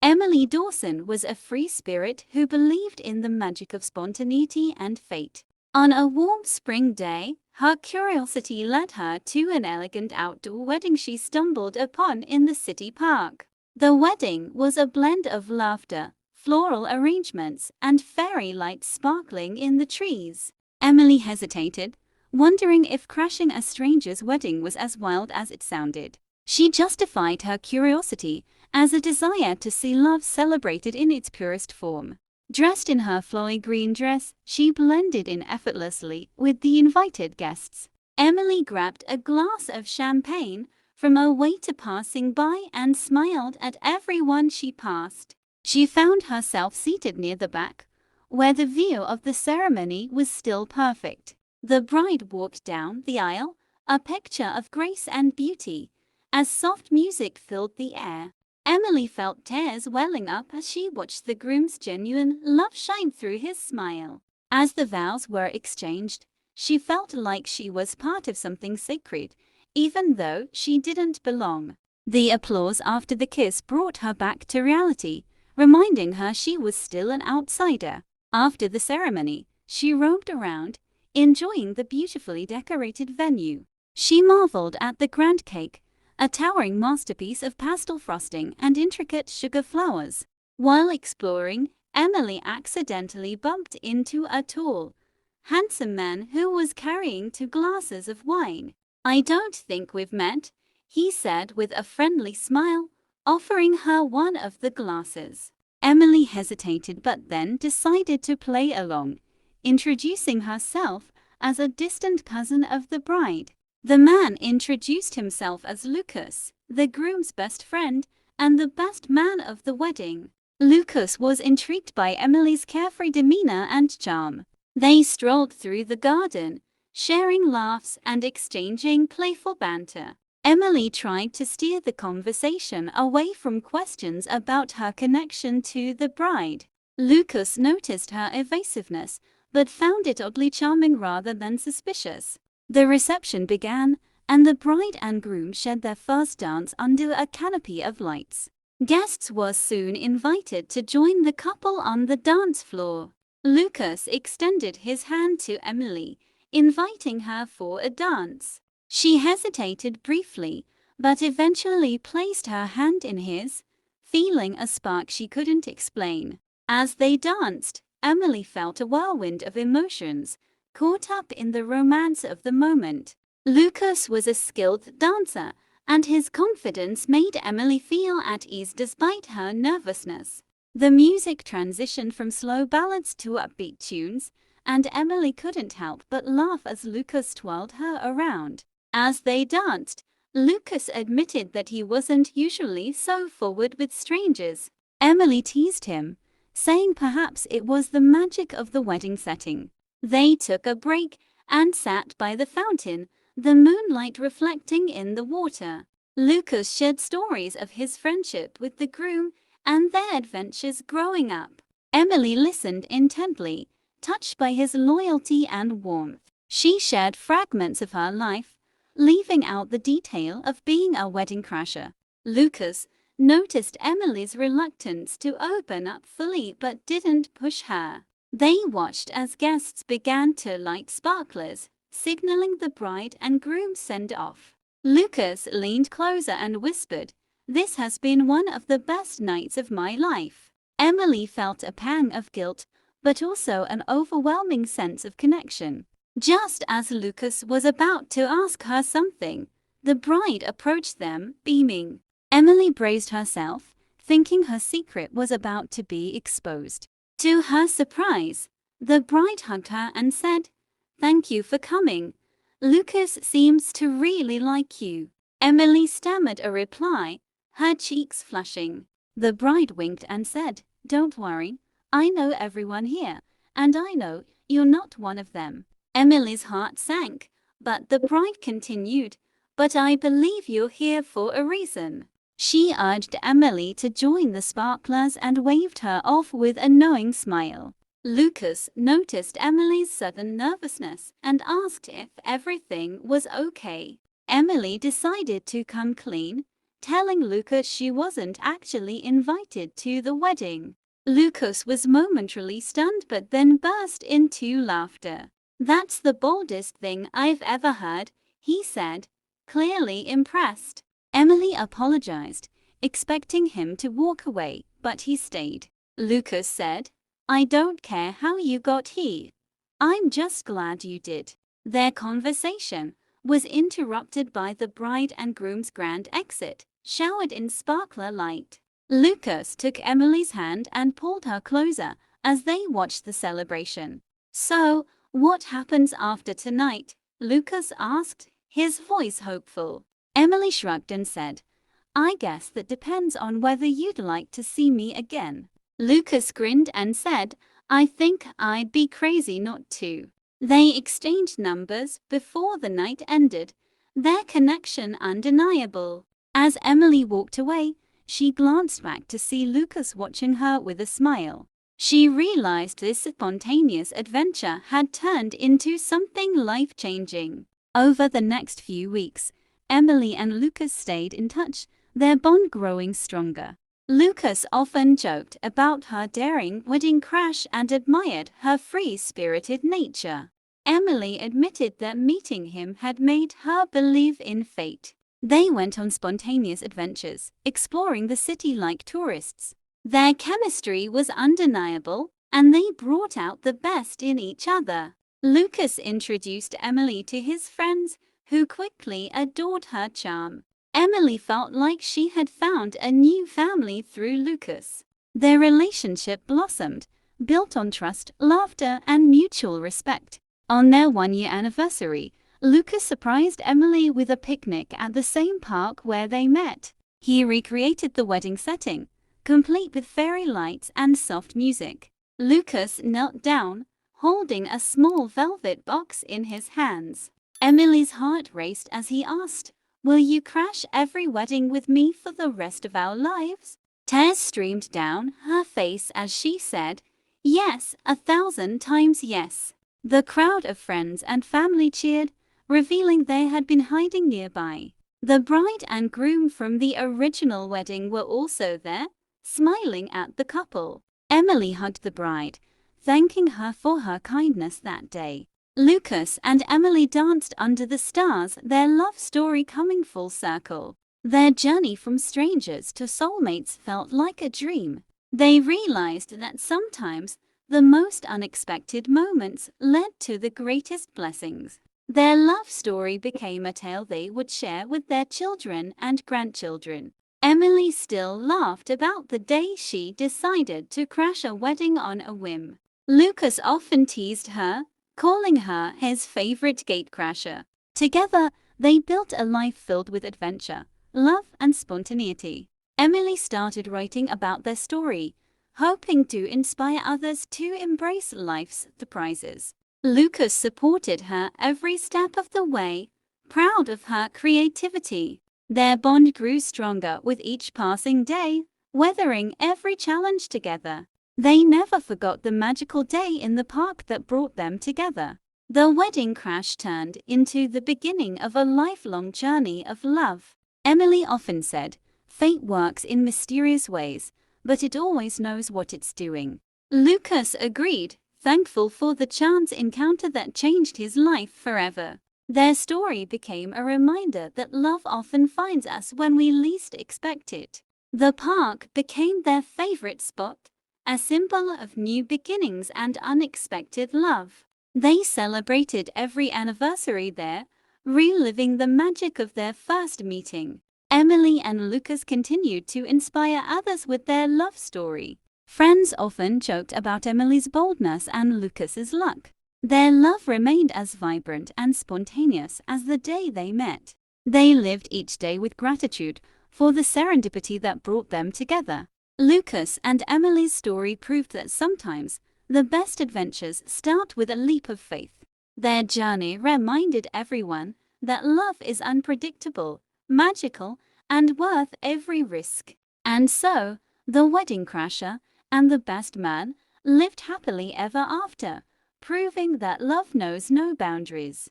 Emily Dawson was a free spirit who believed in the magic of spontaneity and fate. On a warm spring day, her curiosity led her to an elegant outdoor wedding she stumbled upon in the city park. The wedding was a blend of laughter, floral arrangements, and fairy lights sparkling in the trees. Emily hesitated, wondering if crashing a stranger's wedding was as wild as it sounded. She justified her curiosity as a desire to see love celebrated in its purest form. Dressed in her flowy green dress, she blended in effortlessly with the invited guests. Emily grabbed a glass of champagne from a waiter passing by and smiled at everyone she passed. She found herself seated near the back, where the view of the ceremony was still perfect. The bride walked down the aisle, a picture of grace and beauty, as soft music filled the air. Emily felt tears welling up as she watched the groom's genuine love shine through his smile. As the vows were exchanged, she felt like she was part of something sacred, even though she didn't belong. The applause after the kiss brought her back to reality, reminding her she was still an outsider. After the ceremony, she roamed around, enjoying the beautifully decorated venue. She marveled at the grand cake, a towering masterpiece of pastel frosting and intricate sugar flowers. While exploring, Emily accidentally bumped into a tall, handsome man who was carrying 2 glasses of wine. "I don't think we've met," he said with a friendly smile, offering her one of the glasses. Emily hesitated but then decided to play along, introducing herself as a distant cousin of the bride. The man introduced himself as Lucas, the groom's best friend and the best man of the wedding. Lucas was intrigued by Emily's carefree demeanor and charm. They strolled through the garden, sharing laughs and exchanging playful banter. Emily tried to steer the conversation away from questions about her connection to the bride. Lucas noticed her evasiveness, but found it oddly charming rather than suspicious. The reception began, and the bride and groom shared their first dance under a canopy of lights. Guests were soon invited to join the couple on the dance floor. Lucas extended his hand to Emily, inviting her for a dance. She hesitated briefly, but eventually placed her hand in his, feeling a spark she couldn't explain. As they danced, Emily felt a whirlwind of emotions, caught up in the romance of the moment. Lucas was a skilled dancer, and his confidence made Emily feel at ease despite her nervousness. The music transitioned from slow ballads to upbeat tunes, and Emily couldn't help but laugh as Lucas twirled her around. As they danced, Lucas admitted that he wasn't usually so forward with strangers. Emily teased him, saying perhaps it was the magic of the wedding setting. They took a break and sat by the fountain, the moonlight reflecting in the water. Lucas shared stories of his friendship with the groom and their adventures growing up. Emily listened intently, touched by his loyalty and warmth. She shared fragments of her life, leaving out the detail of being a wedding crasher. Lucas noticed Emily's reluctance to open up fully but didn't push her. They watched as guests began to light sparklers, signaling the bride and groom's send-off. Lucas leaned closer and whispered, "This has been one of the best nights of my life." Emily felt a pang of guilt, but also an overwhelming sense of connection. Just as Lucas was about to ask her something, the bride approached them, beaming. Emily braced herself, thinking her secret was about to be exposed. To her surprise, the bride hugged her and said, "Thank you for coming. Lucas seems to really like you." Emily stammered a reply, her cheeks flushing. The bride winked and said, "Don't worry, I know everyone here, and I know you're not one of them." Emily's heart sank, but the bride continued, "But I believe you're here for a reason." She urged Emily to join the sparklers and waved her off with a knowing smile. Lucas noticed Emily's sudden nervousness and asked if everything was okay. Emily decided to come clean, telling Lucas she wasn't actually invited to the wedding. Lucas was momentarily stunned but then burst into laughter. "That's the boldest thing I've ever heard," he said, clearly impressed. Emily apologized, expecting him to walk away, but he stayed. Lucas said, "I don't care how you got here. I'm just glad you did." Their conversation was interrupted by the bride and groom's grand exit, showered in sparkler light. Lucas took Emily's hand and pulled her closer as they watched the celebration. "So, what happens after tonight?" Lucas asked, his voice hopeful. Emily shrugged and said, "I guess that depends on whether you'd like to see me again." Lucas grinned and said, "I think I'd be crazy not to." They exchanged numbers before the night ended, their connection undeniable. As Emily walked away, she glanced back to see Lucas watching her with a smile. She realized this spontaneous adventure had turned into something life-changing. Over the next few weeks, Emily and Lucas stayed in touch, their bond growing stronger. Lucas often joked about her daring wedding crash and admired her free-spirited nature. Emily admitted that meeting him had made her believe in fate. They went on spontaneous adventures, exploring the city like tourists. Their chemistry was undeniable, and they brought out the best in each other. Lucas introduced Emily to his friends, who quickly adored her charm. Emily felt like she had found a new family through Lucas. Their relationship blossomed, built on trust, laughter, and mutual respect. On their one-year anniversary, Lucas surprised Emily with a picnic at the same park where they met. He recreated the wedding setting, complete with fairy lights and soft music. Lucas knelt down, holding a small velvet box in his hands. Emily's heart raced as he asked, "Will you crash every wedding with me for the rest of our lives?" Tears streamed down her face as she said, "Yes, 1,000 times yes." The crowd of friends and family cheered, revealing they had been hiding nearby. The bride and groom from the original wedding were also there, smiling at the couple. Emily hugged the bride, thanking her for her kindness that day. Lucas and Emily danced under the stars, their love story coming full circle. Their journey from strangers to soulmates felt like a dream. They realized that sometimes the most unexpected moments led to the greatest blessings. Their love story became a tale they would share with their children and grandchildren. Emily still laughed about the day she decided to crash a wedding on a whim. Lucas often teased her, calling her his favorite gatecrasher. Together, they built a life filled with adventure, love, and spontaneity. Emily started writing about their story, hoping to inspire others to embrace life's surprises. Lucas supported her every step of the way, proud of her creativity. Their bond grew stronger with each passing day, weathering every challenge together. They never forgot the magical day in the park that brought them together. The wedding crash turned into the beginning of a lifelong journey of love. Emily often said, "Fate works in mysterious ways, but it always knows what it's doing." Lucas agreed, thankful for the chance encounter that changed his life forever. Their story became a reminder that love often finds us when we least expect it. The park became their favorite spot, a symbol of new beginnings and unexpected love. They celebrated every anniversary there, reliving the magic of their first meeting. Emily and Lucas continued to inspire others with their love story. Friends often joked about Emily's boldness and Lucas's luck. Their love remained as vibrant and spontaneous as the day they met. They lived each day with gratitude for the serendipity that brought them together. Lucas and Emily's story proved that sometimes the best adventures start with a leap of faith. Their journey reminded everyone that love is unpredictable, magical, and worth every risk. And so, the wedding crasher and the best man lived happily ever after, proving that love knows no boundaries.